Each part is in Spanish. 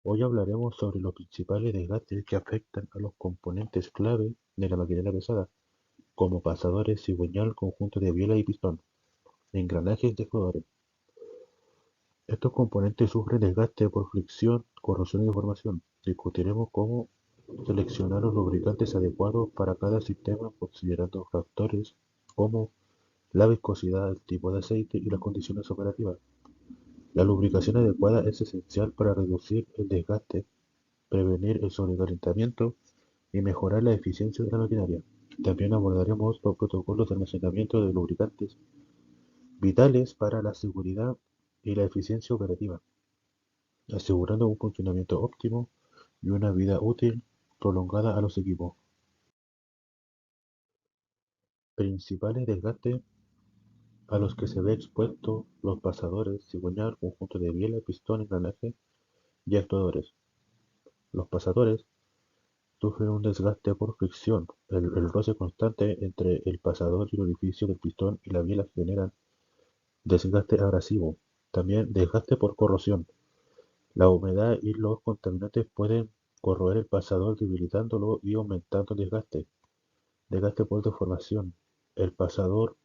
Hoy hablaremos sobre los principales desgastes que afectan a los componentes clave de la maquinaria pesada, como pasadores, cigüeñal, conjunto de biela y pistón, engranajes y actuadores. Estos componentes sufren desgaste por fricción, corrosión y deformación. Discutiremos cómo seleccionar los lubricantes adecuados para cada sistema considerando factores como la viscosidad, el tipo de aceite y las condiciones operativas. La lubricación adecuada es esencial para reducir el desgaste, prevenir el sobrecalentamiento y mejorar la eficiencia de la maquinaria. También abordaremos los protocolos de almacenamiento de lubricantes vitales para la seguridad y la eficiencia operativa, asegurando un funcionamiento óptimo y una vida útil prolongada a los equipos. Principales desgastes a los que se ve expuesto los pasadores, cigüeñal, conjunto de biela, pistón, engranaje y actuadores. Los pasadores sufren un desgaste por fricción. El roce constante entre el pasador y el orificio del pistón y la biela generan desgaste abrasivo. También desgaste por corrosión. La humedad y los contaminantes pueden corroer el pasador debilitándolo y aumentando el desgaste. Desgaste por deformación. El pasador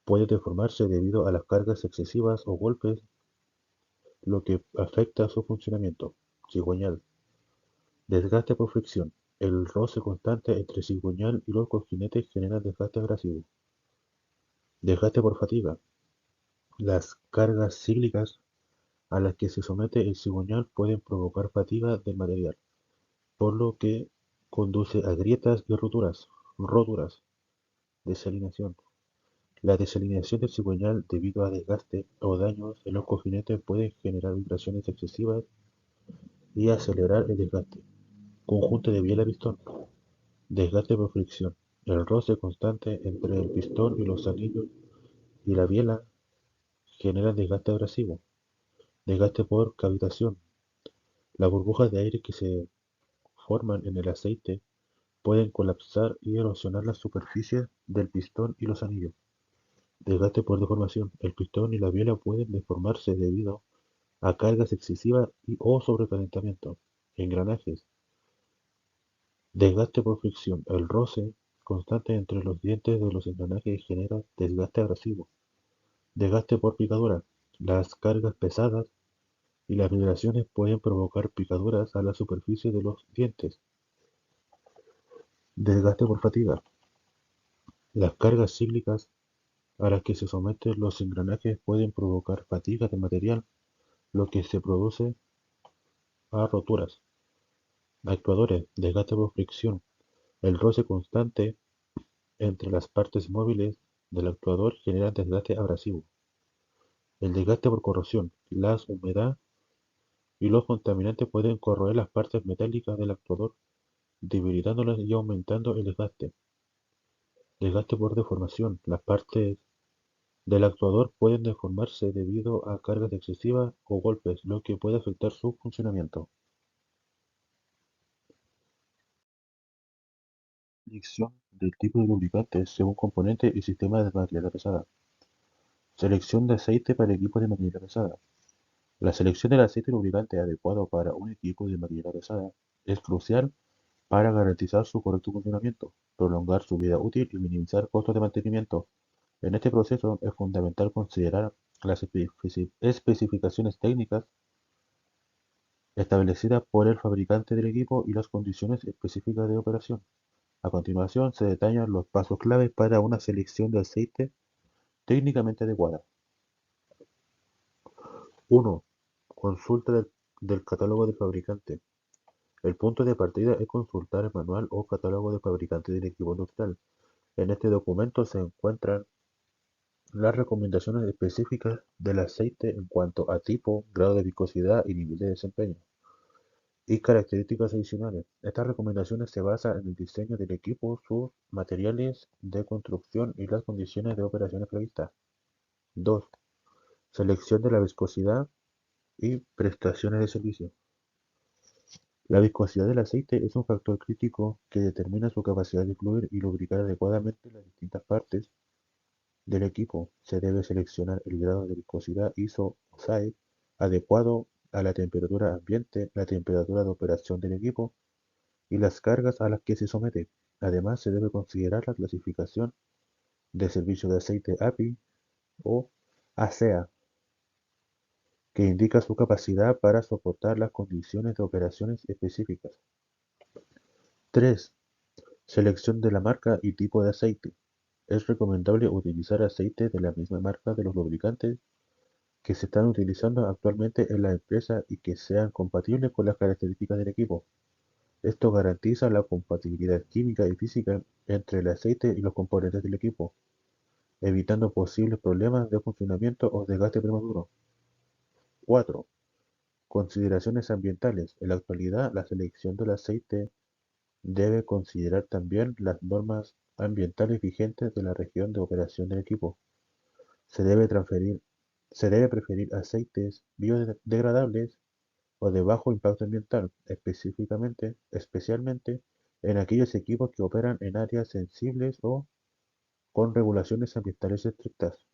puede deformarse debido a las cargas excesivas o golpes, lo que afecta su funcionamiento. Cigüeñal. Desgaste por fricción. El roce constante entre cigüeñal y los cojinetes genera desgaste abrasivo. Desgaste por fatiga. Las cargas cíclicas a las que se somete el cigüeñal pueden provocar fatiga del material, por lo que conduce a grietas y roturas. Desalineación. La desalineación del cigüeñal debido a desgaste o daños en los cojinetes puede generar vibraciones excesivas y acelerar el desgaste. Conjunto de biela pistón. Desgaste por fricción. El roce constante entre el pistón y los anillos y la biela genera desgaste abrasivo. Desgaste por cavitación. Las burbujas de aire que se forman en el aceite pueden colapsar y erosionar las superficies del pistón y los anillos. Desgaste por deformación. El pistón y la biela pueden deformarse debido a cargas excesivas o sobrecalentamiento. Engranajes. Desgaste por fricción. El roce constante entre los dientes de los engranajes genera desgaste abrasivo. Desgaste por picadura. Las cargas pesadas y las vibraciones pueden provocar picaduras a la superficie de los dientes. Desgaste por fatiga. Las cargas cíclicas a las que se someten los engranajes pueden provocar fatiga de material, lo que se produce a roturas. Actuadores. Desgaste por fricción. El roce constante entre las partes móviles del actuador genera desgaste abrasivo. El desgaste por corrosión. La humedad y los contaminantes pueden corroer las partes metálicas del actuador, debilitándolas y aumentando el desgaste. Desgaste por deformación. Las partes del actuador pueden deformarse debido a cargas excesivas o golpes, lo que puede afectar su funcionamiento. Elección del tipo de lubricante según componente y sistema de maquinaria pesada. Selección de aceite para equipos de maquinaria pesada. La selección del aceite lubricante adecuado para un equipo de maquinaria pesada es crucial para garantizar su correcto funcionamiento, prolongar su vida útil y minimizar costos de mantenimiento. En este proceso es fundamental considerar las especificaciones técnicas establecidas por el fabricante del equipo y las condiciones específicas de operación. A continuación se detallan los pasos claves para una selección de aceite técnicamente adecuada. 1. Consulta del catálogo del fabricante. El punto de partida es consultar el manual o catálogo del fabricante del equipo industrial. En este documento se encuentran las recomendaciones específicas del aceite en cuanto a tipo, grado de viscosidad y nivel de desempeño, y características adicionales. Estas recomendaciones se basan en el diseño del equipo, sus materiales de construcción y las condiciones de operaciones previstas. 2. Selección de la viscosidad y prestaciones de servicio. La viscosidad del aceite es un factor crítico que determina su capacidad de fluir y lubricar adecuadamente las distintas partes del equipo. Se debe seleccionar el grado de viscosidad ISO o SAE adecuado a la temperatura ambiente, la temperatura de operación del equipo y las cargas a las que se somete. Además, se debe considerar la clasificación de servicio de aceite API o ASEA, que indica su capacidad para soportar las condiciones de operaciones específicas. 3. Selección de la marca y tipo de aceite. Es recomendable utilizar aceite de la misma marca de los lubricantes que se están utilizando actualmente en la empresa y que sean compatibles con las características del equipo. Esto garantiza la compatibilidad química y física entre el aceite y los componentes del equipo, evitando posibles problemas de funcionamiento o desgaste prematuro. 4. Consideraciones ambientales. En la actualidad, la selección del aceite debe considerar también las normas ambientales vigentes de la región de operación del equipo. Se debe transferir, se debe preferir aceites biodegradables o de bajo impacto ambiental, especialmente en aquellos equipos que operan en áreas sensibles o con regulaciones ambientales estrictas.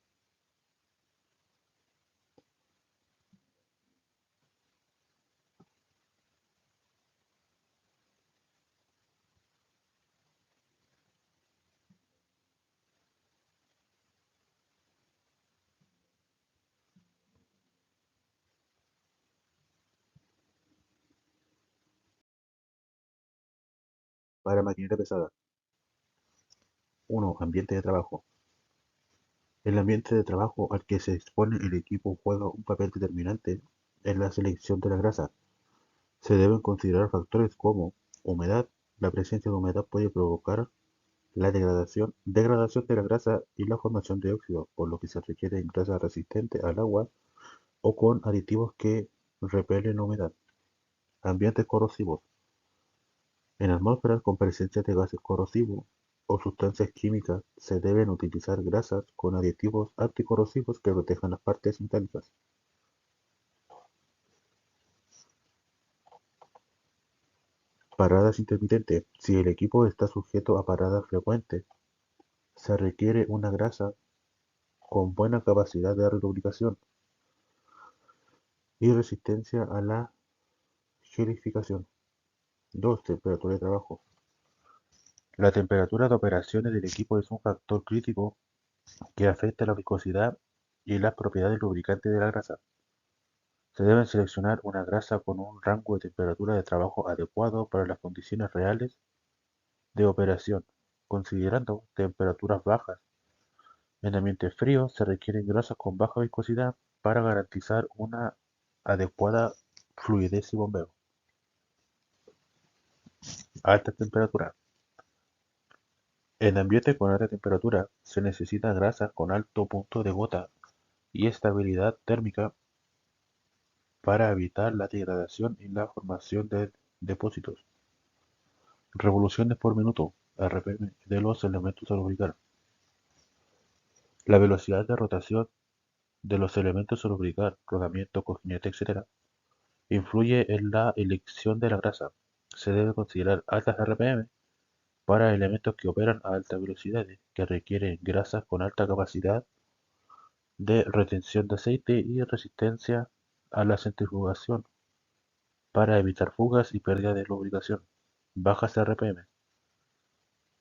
Para maquinaria pesada. 1. Ambiente de trabajo. El ambiente de trabajo al que se expone el equipo juega un papel determinante en la selección de la grasa. Se deben considerar factores como humedad. La presencia de humedad puede provocar la degradación de la grasa y la formación de óxido, por lo que se requiere grasa resistente al agua o con aditivos que repelen la humedad. Ambientes corrosivos. En atmósferas con presencia de gases corrosivos o sustancias químicas se deben utilizar grasas con aditivos anticorrosivos que protejan las partes metálicas. Paradas intermitentes. Si el equipo está sujeto a paradas frecuentes, se requiere una grasa con buena capacidad de lubricación y resistencia a la gelificación. 2. Temperatura de trabajo. La temperatura de operaciones del equipo es un factor crítico que afecta la viscosidad y las propiedades lubricantes de la grasa. Se debe seleccionar una grasa con un rango de temperatura de trabajo adecuado para las condiciones reales de operación, considerando temperaturas bajas. En ambientes fríos se requieren grasas con baja viscosidad para garantizar una adecuada fluidez y bombeo. Alta temperatura. En ambientes con alta temperatura se necesita grasas con alto punto de gota y estabilidad térmica para evitar la degradación y la formación de depósitos. Revoluciones por minuto (rpm) de los elementos a lubricar. La velocidad de rotación de los elementos a lubricar, rodamiento, cojinete, etc., influye en la elección de la grasa. Se debe considerar altas RPM para elementos que operan a altas velocidades, que requieren grasas con alta capacidad de retención de aceite y resistencia a la centrifugación para evitar fugas y pérdida de lubricación. Bajas RPM.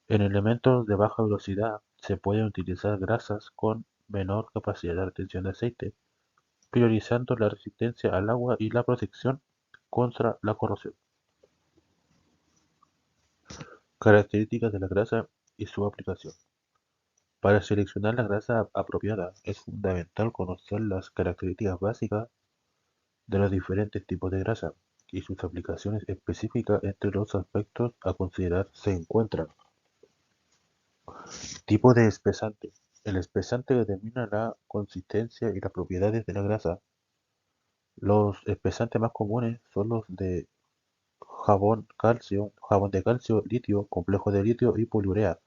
En elementos de baja velocidad se pueden utilizar grasas con menor capacidad de retención de aceite, priorizando la resistencia al agua y la protección contra la corrosión. Características de la grasa y su aplicación. Para seleccionar la grasa apropiada es fundamental conocer las características básicas de los diferentes tipos de grasa y sus aplicaciones específicas. Entre los aspectos a considerar se encuentran: tipo de espesante. El espesante determina la consistencia y las propiedades de la grasa. Los espesantes más comunes son los de jabón de calcio, litio, complejo de litio y poliurea,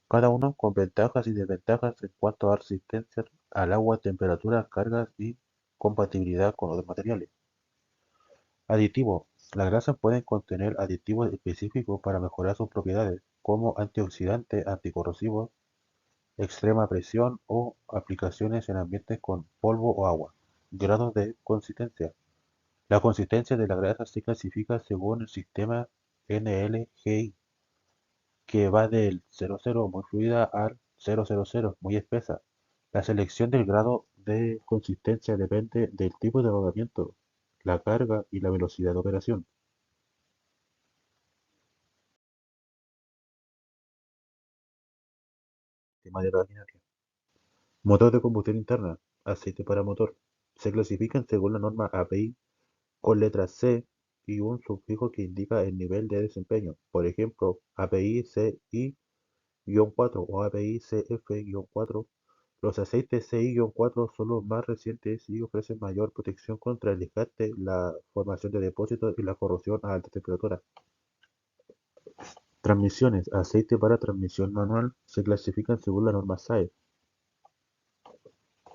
cada uno con ventajas y desventajas en cuanto a resistencia al agua, temperatura, cargas y compatibilidad con otros materiales. Aditivo. Las grasas pueden contener aditivos específicos para mejorar sus propiedades, como antioxidantes, anticorrosivos, extrema presión o aplicaciones en ambientes con polvo o agua. Grados de consistencia. La consistencia de la grasa se clasifica según el sistema NLGI, que va del 00 muy fluida al 000 muy espesa. La selección del grado de consistencia depende del tipo de rodamiento, la carga y la velocidad de operación. Tema de aerodinámica. Motor de combustión interna, aceite para motor. Se clasifican según la norma API con letra C y un sufijo que indica el nivel de desempeño. Por ejemplo, API CI-4 o API CF-4. Los aceites CI-4 son los más recientes y ofrecen mayor protección contra el desgaste, la formación de depósitos y la corrosión a alta temperatura. Transmisiones. Aceite para transmisión manual se clasifican según la norma SAE,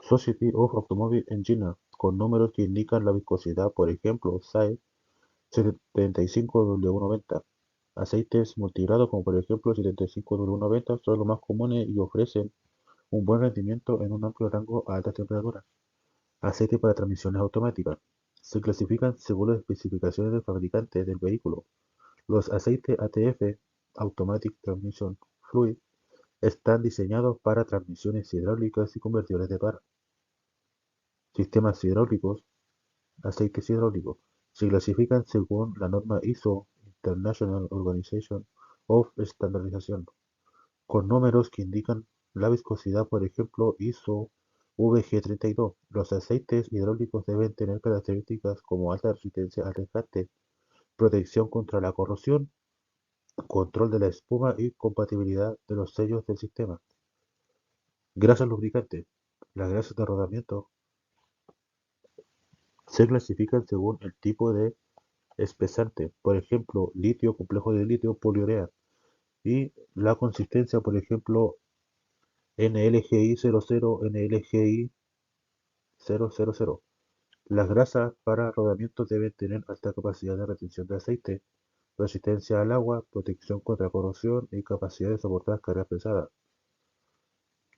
Society of Automobile Engineers, con números que indican la viscosidad, por ejemplo, SAE 75W90. Aceites multigrado, como por ejemplo 75W90, son los más comunes y ofrecen un buen rendimiento en un amplio rango a altas temperaturas. Aceite para transmisiones automáticas. Se clasifican según las especificaciones del fabricante del vehículo. Los aceites ATF, Automatic Transmission Fluid, están diseñados para transmisiones hidráulicas y convertidores de par. Sistemas hidráulicos. Aceites hidráulicos. Se clasifican según la norma ISO, International Organization of Standardization, con números que indican la viscosidad, por ejemplo, ISO VG32. Los aceites hidráulicos deben tener características como alta resistencia al desgaste, protección contra la corrosión, control de la espuma y compatibilidad de los sellos del sistema. Grasas lubricantes. Las grasas de rodamiento se clasifican según el tipo de espesante, por ejemplo, litio, complejo de litio, poliurea, y la consistencia, por ejemplo, NLGI 00, NLGI 000. Las grasas para rodamientos deben tener alta capacidad de retención de aceite, resistencia al agua, protección contra corrosión y capacidad de soportar cargas pesadas.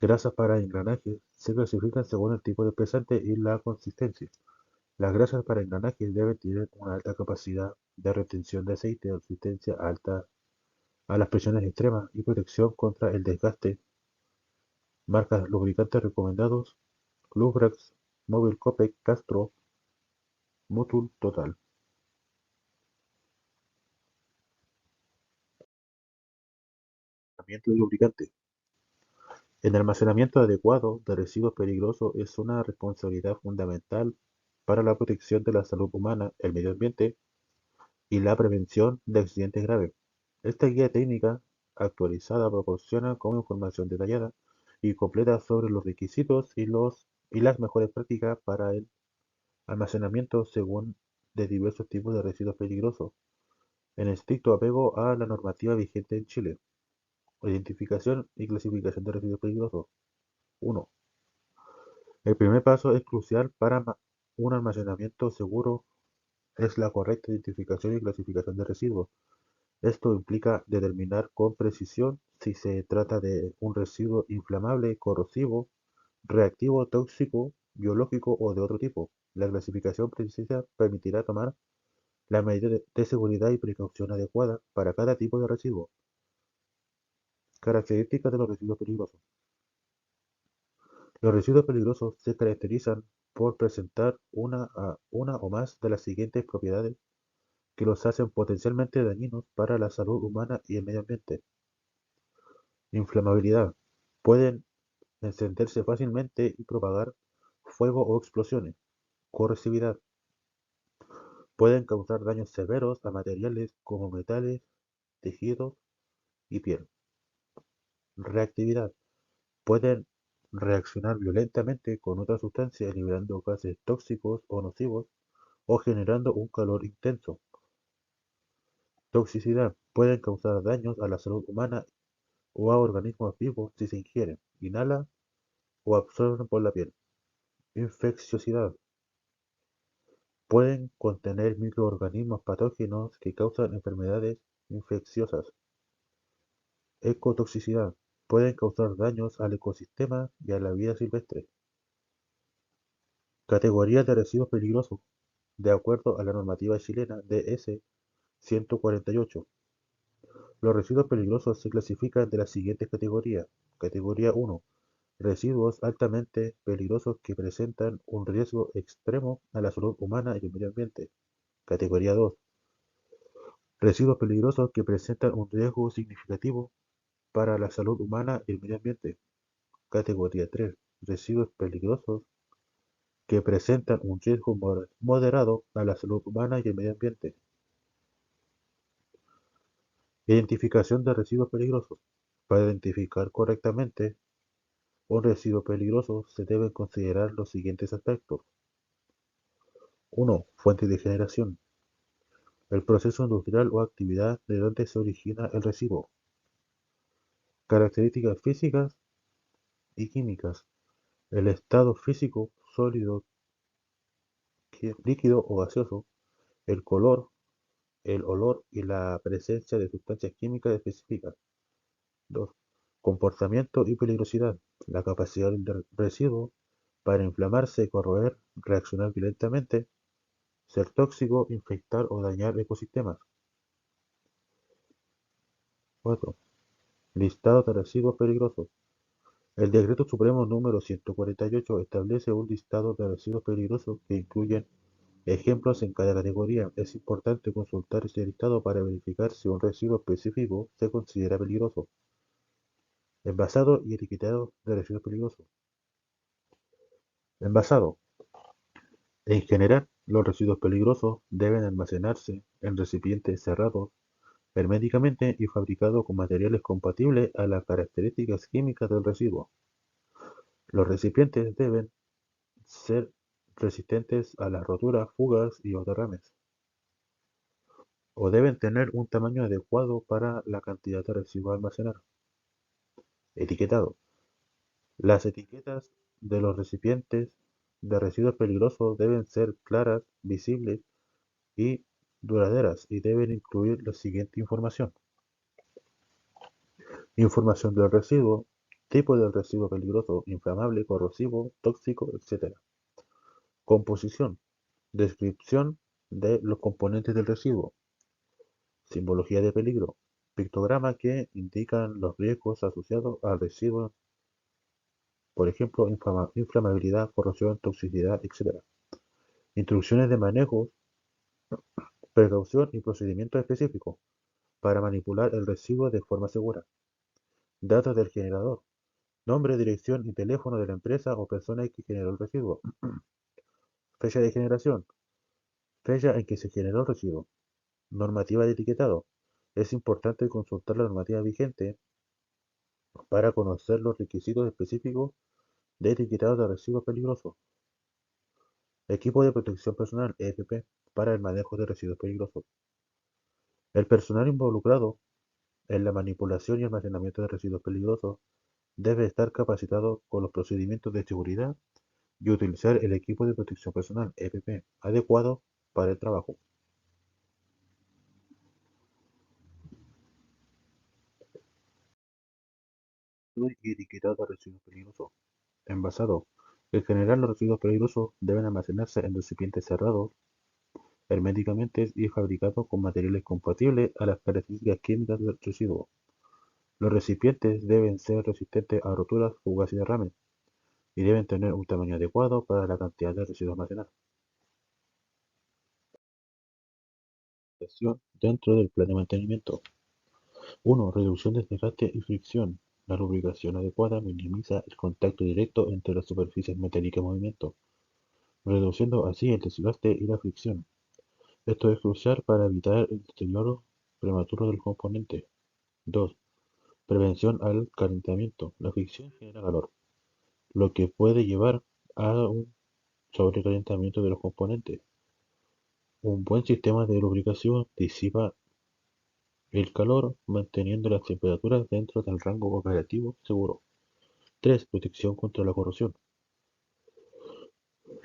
Grasas para engranajes se clasifican según el tipo de espesante y la consistencia. Las grasas para engranajes deben tener una alta capacidad de retención de aceite, resistencia alta a las presiones extremas y protección contra el desgaste. Marcas lubricantes recomendados: Lubrax, Mobil Copec, Castro, Motul Total. Almacenamiento de lubricante. El almacenamiento adecuado de residuos peligrosos es una responsabilidad fundamental para la protección de la salud humana, el medio ambiente y la prevención de accidentes graves. Esta guía técnica actualizada proporciona como información detallada y completa sobre los requisitos y las mejores prácticas para el almacenamiento según de diversos tipos de residuos peligrosos, en estricto apego a la normativa vigente en Chile. Identificación y clasificación de residuos peligrosos. 1. El primer paso es crucial para un almacenamiento seguro, es la correcta identificación y clasificación de residuos. Esto implica determinar con precisión si se trata de un residuo inflamable, corrosivo, reactivo, tóxico, biológico o de otro tipo. La clasificación precisa permitirá tomar las medidas de seguridad y precaución adecuadas para cada tipo de residuo. Características de los residuos peligrosos. Los residuos peligrosos se caracterizan por presentar una o más de las siguientes propiedades que los hacen potencialmente dañinos para la salud humana y el medio ambiente. Inflamabilidad. Pueden encenderse fácilmente y propagar fuego o explosiones. Corrosividad. Pueden causar daños severos a materiales como metales, tejidos y piel. Reactividad. Pueden reaccionar violentamente con otra sustancia liberando gases tóxicos o nocivos o generando un calor intenso. Toxicidad. Pueden causar daños a la salud humana o a organismos vivos si se ingieren, inhalan o absorben por la piel. Infecciosidad. Pueden contener microorganismos patógenos que causan enfermedades infecciosas. Ecotoxicidad. Pueden causar daños al ecosistema y a la vida silvestre. Categorías de residuos peligrosos. de acuerdo a la normativa chilena DS 148. Los residuos peligrosos se clasifican de las siguientes categorías. Categoría 1. Residuos altamente peligrosos que presentan un riesgo extremo a la salud humana y el medio ambiente. Categoría 2. Residuos peligrosos que presentan un riesgo significativo para la salud humana y el medio ambiente. Categoría 3. Residuos peligrosos que presentan un riesgo moderado a la salud humana y el medio ambiente. Identificación de residuos peligrosos. Para identificar correctamente un residuo peligroso se deben considerar los siguientes aspectos. 1. Fuente de generación. El proceso industrial o actividad de donde se origina el residuo. Características físicas y químicas. El estado físico, sólido, líquido o gaseoso. El color, el olor y la presencia de sustancias químicas específicas. 2. Comportamiento y peligrosidad. La capacidad del residuo para inflamarse, corroer, reaccionar violentamente, ser tóxico, infectar o dañar ecosistemas. 4. Listado de residuos peligrosos. El Decreto Supremo número 148 establece un listado de residuos peligrosos que incluyen ejemplos en cada categoría. Es importante consultar este listado para verificar si un residuo específico se considera peligroso. Envasado y etiquetado de residuos peligrosos. Envasado. En general, los residuos peligrosos deben almacenarse en recipientes cerrados herméticamente y fabricados con materiales compatibles a las características químicas del residuo. Los recipientes deben ser resistentes a las roturas, fugas y o derrames, o deben tener un tamaño adecuado para la cantidad de residuos a almacenar. Etiquetado. Las etiquetas de los recipientes de residuos peligrosos deben ser claras, visibles y duraderas y deben incluir la siguiente información. Información del residuo, tipo del residuo peligroso, inflamable, corrosivo, tóxico, etc. Composición, descripción de los componentes del residuo, simbología de peligro, pictograma que indican los riesgos asociados al residuo, por ejemplo, inflamabilidad, corrosión, toxicidad, etc. Instrucciones de manejo, precaución y procedimientos específicos para manipular el residuo de forma segura. Datos del generador, nombre, dirección y teléfono de la empresa o persona que generó el residuo. Fecha de generación, fecha en que se generó el residuo. Normativa de etiquetado. Es importante consultar la normativa vigente para conocer los requisitos específicos de etiquetado de residuos peligrosos. Equipo de protección personal, EPP, para el manejo de residuos peligrosos. El personal involucrado en la manipulación y almacenamiento de residuos peligrosos debe estar capacitado con los procedimientos de seguridad y utilizar el equipo de protección personal, EPP, adecuado para el trabajo. Y etiquetado de residuos peligrosos. Envasado. En general, los residuos peligrosos deben almacenarse en recipientes cerrados, herméticamente y fabricados con materiales compatibles a las características químicas del residuo. Los recipientes deben ser resistentes a roturas, fugas y derrames, y deben tener un tamaño adecuado para la cantidad de residuos almacenados. Dentro del plan de mantenimiento. 1. Reducción de desgaste y fricción. La lubricación adecuada minimiza el contacto directo entre las superficies metálicas en movimiento, reduciendo así el desgaste y la fricción. Esto es crucial para evitar el deterioro prematuro del componente. 2. Prevención al calentamiento. La fricción genera calor, lo que puede llevar a un sobrecalentamiento de los componentes. Un buen sistema de lubricación disipa el calor manteniendo las temperaturas dentro del rango operativo seguro. 3. Protección contra la corrosión.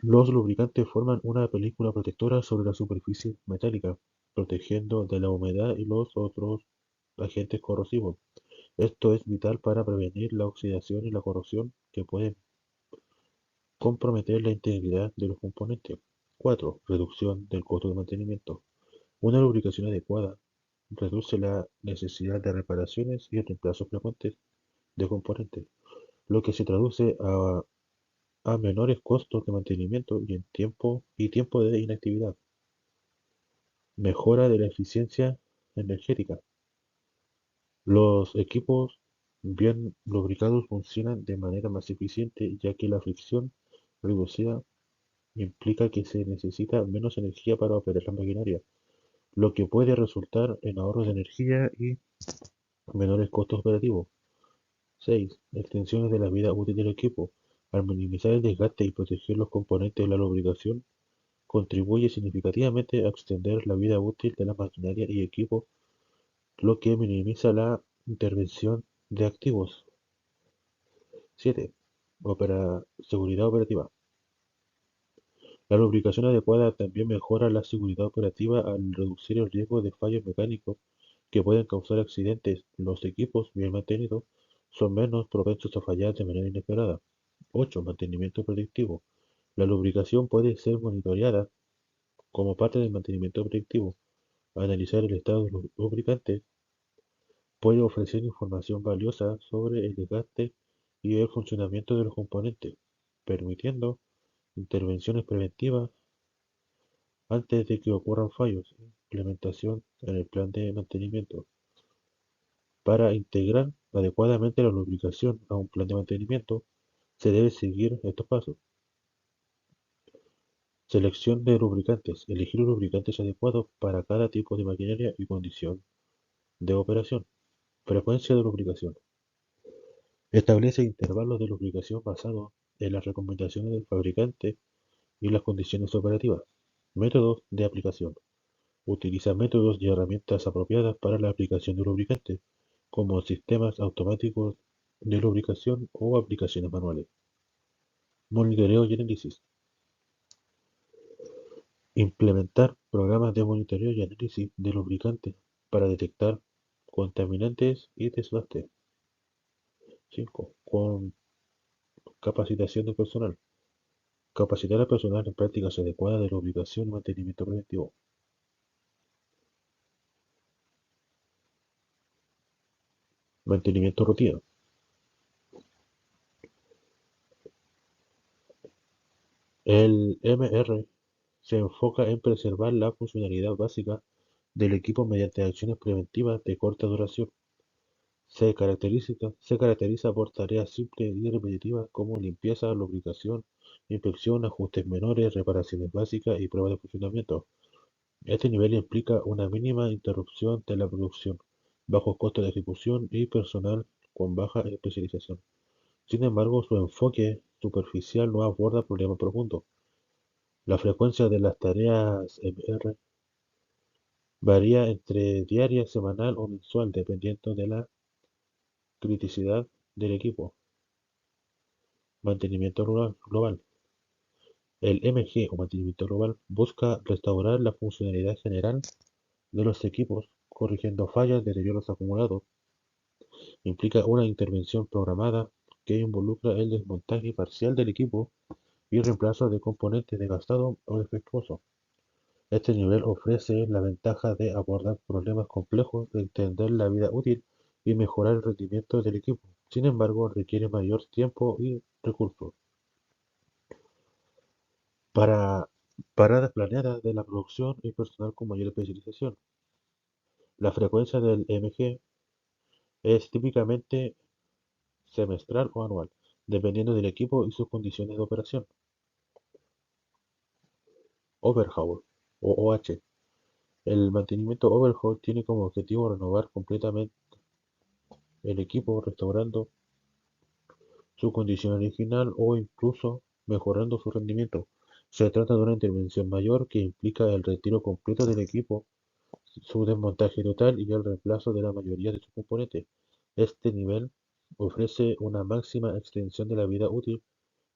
Los lubricantes forman una película protectora sobre la superficie metálica, protegiendo de la humedad y los otros agentes corrosivos. Esto es vital para prevenir la oxidación y la corrosión que pueden comprometer la integridad de los componentes. 4. Reducción del costo de mantenimiento. Una lubricación adecuada reduce la necesidad de reparaciones y reemplazos frecuentes de componentes, lo que se traduce a menores costos de mantenimiento y tiempo de inactividad. Mejora de la eficiencia energética. Los equipos bien lubricados funcionan de manera más eficiente, ya que la fricción reducida implica que se necesita menos energía para operar la maquinaria, lo que puede resultar en ahorros de energía y menores costos operativos. 6. Extensiones de la vida útil del equipo. Al minimizar el desgaste y proteger los componentes de la lubricación, contribuye significativamente a extender la vida útil de la maquinaria y equipo, lo que minimiza la intervención de activos. 7. Seguridad operativa. La lubricación adecuada también mejora la seguridad operativa al reducir el riesgo de fallos mecánicos que pueden causar accidentes. Los equipos bien mantenidos son menos propensos a fallar de manera inesperada. 8. Mantenimiento predictivo. La lubricación puede ser monitoreada como parte del mantenimiento predictivo. Analizar el estado de los lubricantes puede ofrecer información valiosa sobre el desgaste y el funcionamiento de los componentes, permitiendo intervenciones preventivas antes de que ocurran fallos. Implementación en el plan de mantenimiento. Para integrar adecuadamente la lubricación a un plan de mantenimiento, se debe seguir estos pasos. Selección de lubricantes. Elegir los lubricantes adecuados para cada tipo de maquinaria y condición de operación. Frecuencia de lubricación. Establece intervalos de lubricación basados en las recomendaciones del fabricante y las condiciones operativas. Métodos de aplicación. Utiliza métodos y herramientas apropiadas para la aplicación de lubricantes, como sistemas automáticos de lubricación o aplicaciones manuales. Monitoreo y análisis. Implementar programas de monitoreo y análisis de lubricantes para detectar contaminantes y desgaste. 5. Con capacitación de personal. Capacitar al personal en prácticas adecuadas de lubricación y mantenimiento preventivo. Mantenimiento rutina. El MR se enfoca en preservar la funcionalidad básica del equipo mediante acciones preventivas de corta duración. Se caracteriza por tareas simples y repetitivas como limpieza, lubricación, inspección, ajustes menores, reparaciones básicas y pruebas de funcionamiento. Este nivel implica una mínima interrupción de la producción, bajos costos de ejecución y personal con baja especialización. Sin embargo, su enfoque superficial no aborda problemas profundos. La frecuencia de las tareas MR varía entre diaria, semanal o mensual, dependiendo de la criticidad del equipo. Mantenimiento global. El MG o mantenimiento global busca restaurar la funcionalidad general de los equipos, corrigiendo fallas, deterioros acumulados. Implica una intervención programada que involucra el desmontaje parcial del equipo y reemplazo de componentes desgastados o defectuosos. Este nivel ofrece la ventaja de abordar problemas complejos, de extender la vida útil y mejorar el rendimiento del equipo. Sin embargo, requiere mayor tiempo y recursos. Para paradas planeadas de la producción y personal con mayor especialización. La frecuencia del MG es típicamente semestral o anual, dependiendo del equipo y sus condiciones de operación. Overhaul o OH. El mantenimiento overhaul tiene como objetivo renovar completamente el equipo, restaurando su condición original o incluso mejorando su rendimiento. Se trata de una intervención mayor que implica el retiro completo del equipo, su desmontaje total y el reemplazo de la mayoría de sus componentes. Este nivel ofrece una máxima extensión de la vida útil,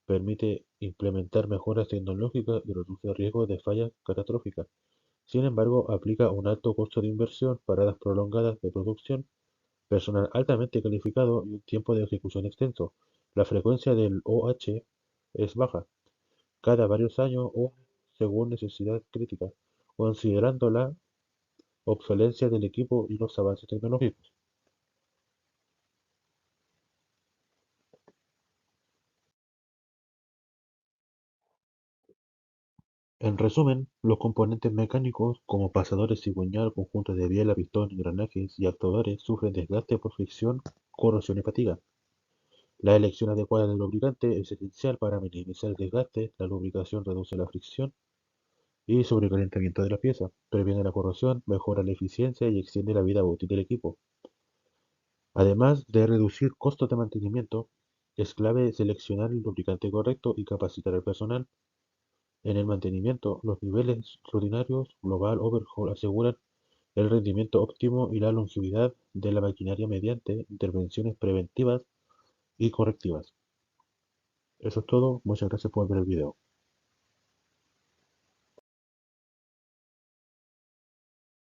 permite implementar mejoras tecnológicas y reduce riesgos de fallas catastróficas. Sin embargo, aplica un alto costo de inversión, paradas prolongadas de producción, personal altamente calificado y un tiempo de ejecución extenso. La frecuencia del OH es baja, cada varios años o según necesidad crítica, considerando la obsolencia del equipo y los avances tecnológicos. En resumen, los componentes mecánicos, como pasadores, cigüeñal, conjuntos de biela, pistón, engranajes y actuadores, sufren desgaste por fricción, corrosión y fatiga. La elección adecuada del lubricante es esencial para minimizar el desgaste. La lubricación reduce la fricción y sobrecalentamiento de la pieza, previene la corrosión, mejora la eficiencia y extiende la vida útil del equipo. Además de reducir costos de mantenimiento, es clave seleccionar el lubricante correcto y capacitar al personal. En el mantenimiento, los niveles rutinarios Global Overhaul aseguran el rendimiento óptimo y la longevidad de la maquinaria mediante intervenciones preventivas y correctivas. Eso es todo. Muchas gracias por ver el video.